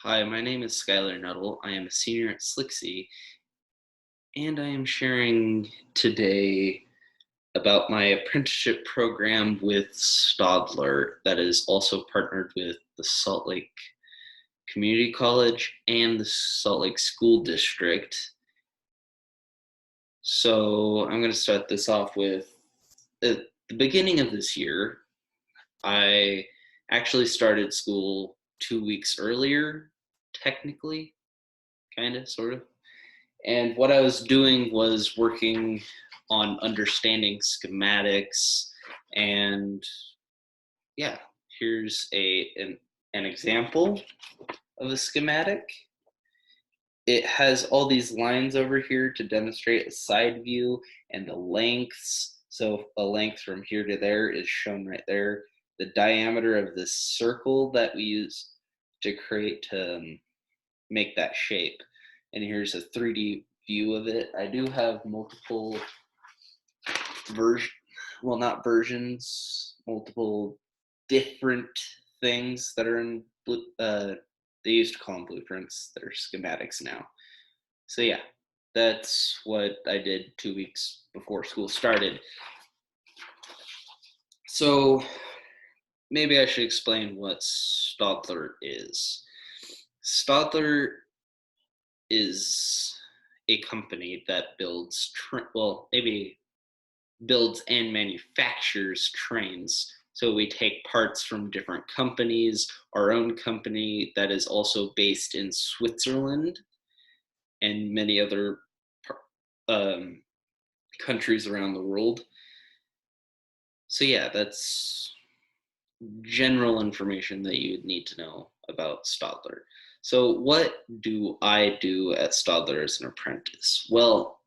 Hi, my name is Skyler Nuttall. I am a senior at Slicksy, and I am sharing today about my apprenticeship program with Stadler that is also partnered with the Salt Lake Community College and the Salt Lake School District. So I'm going to start this off with at the beginning of this year, I actually started school 2 weeks earlier, technically, kind of, sort of. And what I was doing was working on understanding schematics. And yeah, here's an example of a schematic. It has all these lines over here to demonstrate a side view and the lengths. So a length from here to there is shown right there. The diameter of this circle that we use to create to make that shape. And here's a 3D view of it. I do have multiple not versions, multiple different things that are in, they used to call them blueprints. They're schematics now. So yeah, that's what I did 2 weeks before school started. So maybe I should explain what Stadler is. Stadler is a company that builds, maybe builds and manufactures trains. So we take parts from different companies, our own company that is also based in Switzerland and many other um, countries around the world. So yeah, that's general information that you'd need to know about Stadler. So what do I do at Stadler as an apprentice? Well,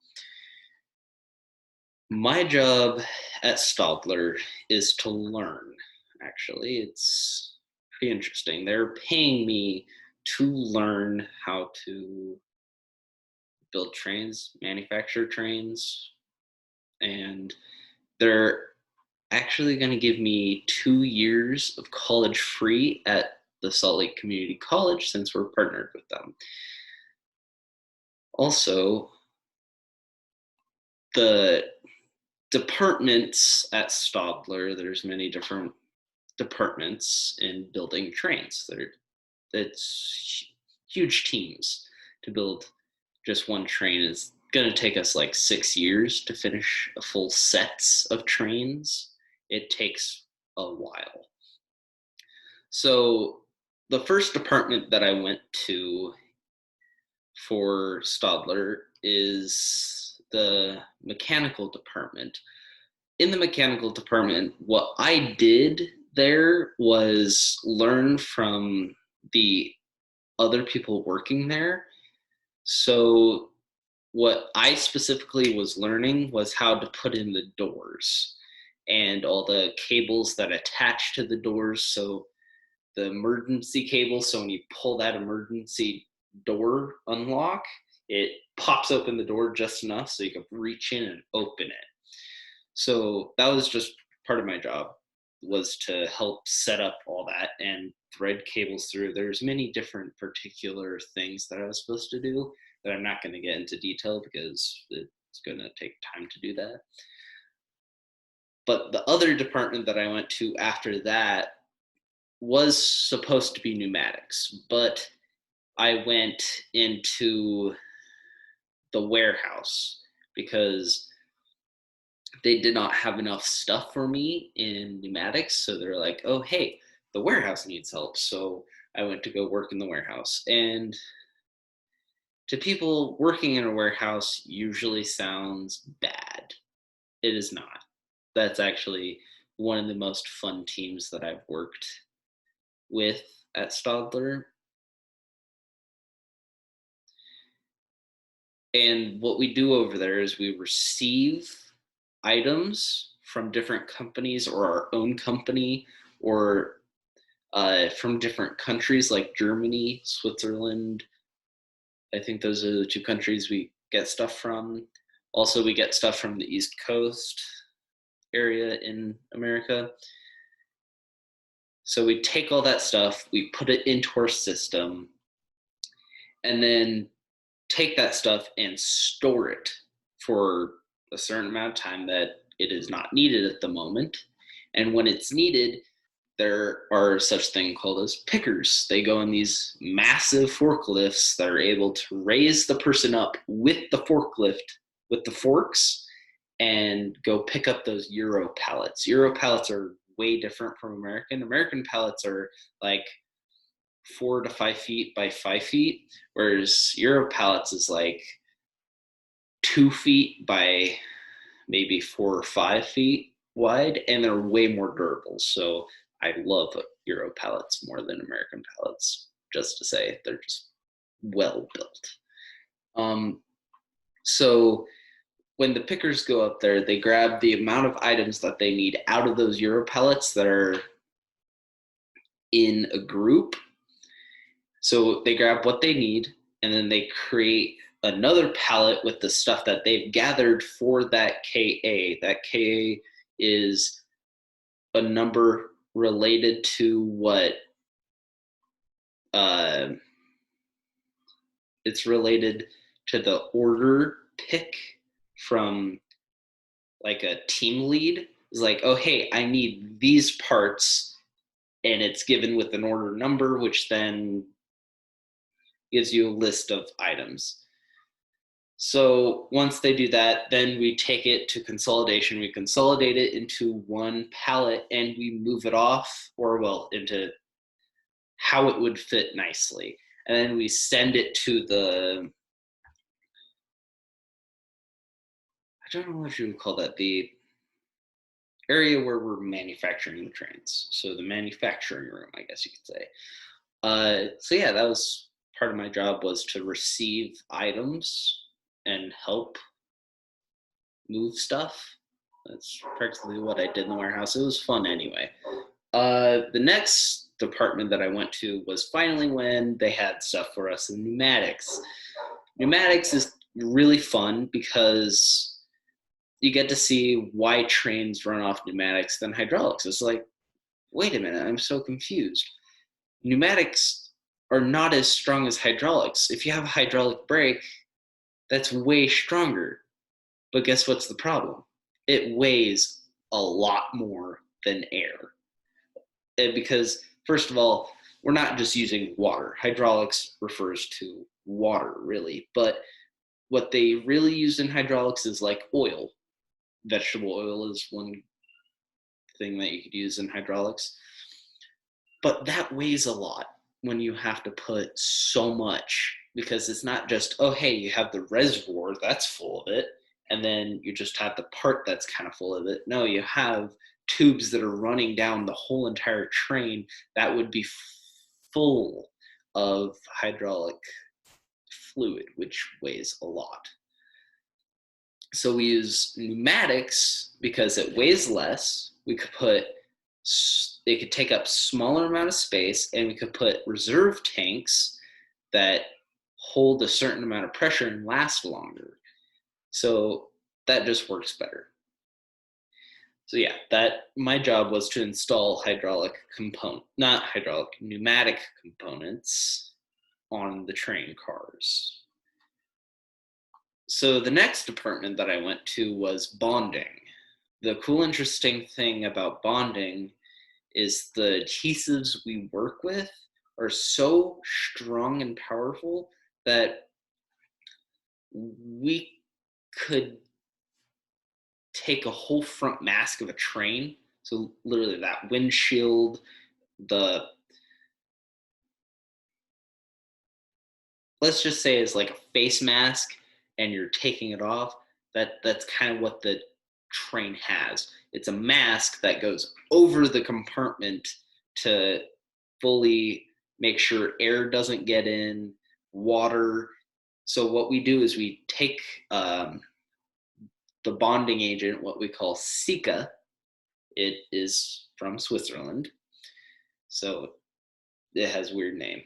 my job at Stadler is to learn, actually. It's pretty interesting. They're paying me to learn how to build trains, manufacture trains, and they're actually going to give me 2 years of college free at the Salt Lake Community College since we're partnered with them. Also, the departments at Stadler, there's many different departments in building trains. It's huge teams to build just one train. Is going to take us like 6 years to finish a full sets of trains. It takes a while. So the first department that I went to for Stadler is the mechanical department. In the mechanical department, what I did there was learn from the other people working there. So what I specifically was learning was how to put in the doors and all the cables that attach to the doors. So the emergency cable, so when you pull that emergency door unlock, it pops open the door just enough so you can reach in and open it. So that was just part of my job, was to help set up all that and thread cables through. There's many different particular things that I was supposed to do that I'm not going to get into detail because it's going to take time to do that. But the other department that I went to after that was supposed to be pneumatics, but I went into the warehouse because they did not have enough stuff for me in pneumatics. So they're like, oh, hey, the warehouse needs help. So I went to go work in the warehouse. And to people, working in a warehouse usually sounds bad. It is not. That's actually one of the most fun teams that I've worked with at Stadler. And what we do over there is we receive items from different companies or our own company or from different countries like Germany, Switzerland. I think those are the two countries we get stuff from. Also, we get stuff from the East Coast area in America. So we take all that stuff, we put it into our system, and then take that stuff and store it for a certain amount of time that it is not needed at the moment. And when it's needed, there are such thing called as pickers. They go in these massive forklifts that are able to raise the person up with the forklift with the forks and go pick up those Euro pallets. Euro pallets are way different from American. American pallets are like 4 to 5 feet by 5 feet, whereas Euro pallets is like 2 feet by maybe 4 or 5 feet wide, and they're way more durable. So I love Euro pallets more than American pallets, just to say they're just well built. So when the pickers go up there, they grab the amount of items that they need out of those Euro pallets that are in a group. So they grab what they need, and then they create another pallet with the stuff that they've gathered for that KA. That KA is a number related to what it's related to the order pick from like a team lead. Is like, oh, hey, I need these parts, and it's given with an order number, which then gives you a list of items. So once they do that, then we take it to consolidation. We consolidate it into one pallet and we move it off, or well, into how it would fit nicely. And then we send it to the, I don't know what you would call that, the area where we're manufacturing the trains. So the manufacturing room, I guess you could say. So yeah, that was part of my job, was to receive items and help move stuff. That's practically what I did in the warehouse. It was fun anyway. The next department that I went to was finally when they had stuff for us in pneumatics. Pneumatics is really fun because you get to see why trains run off pneumatics than hydraulics. It's like, wait a minute, I'm so confused. Pneumatics are not as strong as hydraulics. If you have a hydraulic brake, that's way stronger. But guess what's the problem? It weighs a lot more than air. And because, first of all, we're not just using water. Hydraulics refers to water, really. But what they really use in hydraulics is like oil. Vegetable oil is one thing that you could use in hydraulics. But that weighs a lot when you have to put so much, because it's not just, oh, hey, you have the reservoir that's full of it, and then you just have the part that's kind of full of it. No, you have tubes that are running down the whole entire train that would be full of hydraulic fluid, which weighs a lot. So we use pneumatics because it weighs less. We could put, they could take up smaller amount of space, and we could put reserve tanks that hold a certain amount of pressure and last longer. So that just works better. So yeah, that my job was to install pneumatic components on the train cars. So the next department that I went to was bonding. The cool, interesting thing about bonding is the adhesives we work with are so strong and powerful that we could take a whole front mask of a train. So literally that windshield, let's just say it's like a face mask, and you're taking it off. That's kind of what the train has. It's a mask that goes over the compartment to fully make sure air doesn't get in, water. So what we do is we take the bonding agent, what we call Sika. It is from Switzerland, so it has a weird name.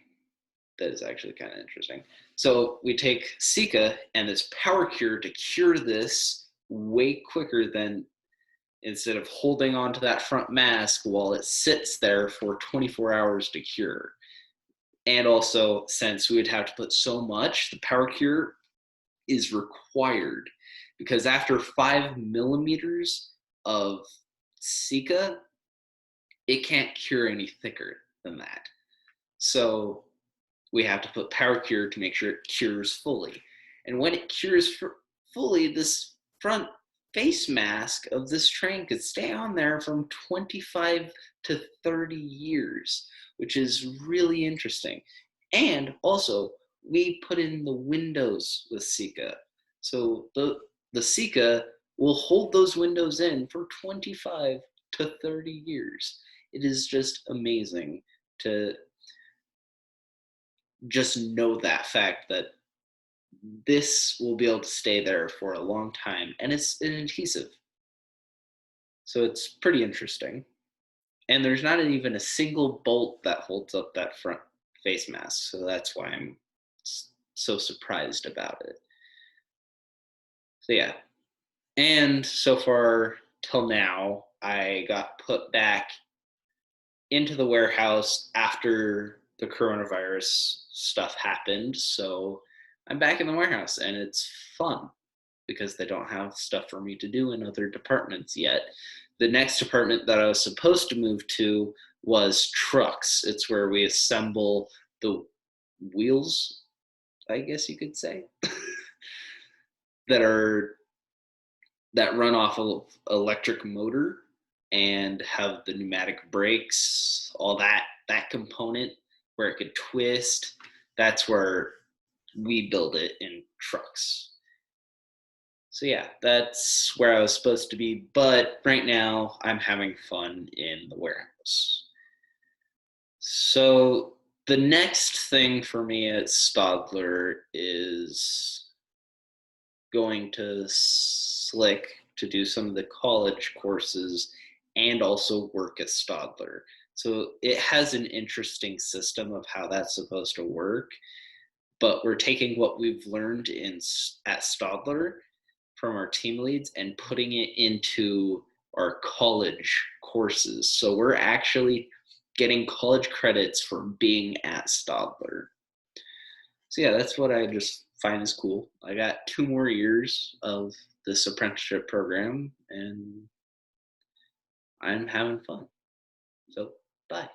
That is actually kind of interesting. So we take Sika and this power cure to cure this way quicker than, instead of holding onto that front mask while it sits there for 24 hours to cure. And also, since we would have to put so much, the power cure is required because after 5 millimeters of Sika, it can't cure any thicker than that. So we have to put power cure to make sure it cures fully. And when it cures fully, this front face mask of this train could stay on there from 25 to 30 years, which is really interesting. And also, we put in the windows with Sika. So the Sika will hold those windows in for 25 to 30 years. It is just amazing to just know that fact that this will be able to stay there for a long time, and it's an adhesive, so it's pretty interesting. And there's not even a single bolt that holds up that front face mask, so that's why I'm so surprised about it. So yeah, and so far till now I got put back into the warehouse after the coronavirus stuff happened, so I'm back in the warehouse and it's fun because they don't have stuff for me to do in other departments yet. The next department that I was supposed to move to was trucks. It's where we assemble the wheels, I guess you could say, that are that run off of electric motor and have the pneumatic brakes, all that component where it could twist. That's where we build it in trucks. So yeah, that's where I was supposed to be, but right now I'm having fun in the warehouse. So the next thing for me at Stadler is going to Slick to do some of the college courses and also work at Stadler. So it has an interesting system of how that's supposed to work, but we're taking what we've learned at Stadler from our team leads and putting it into our college courses. So we're actually getting college credits for being at Stadler. So yeah, that's what I just find is cool. I got 2 more years of this apprenticeship program and I'm having fun. So bye.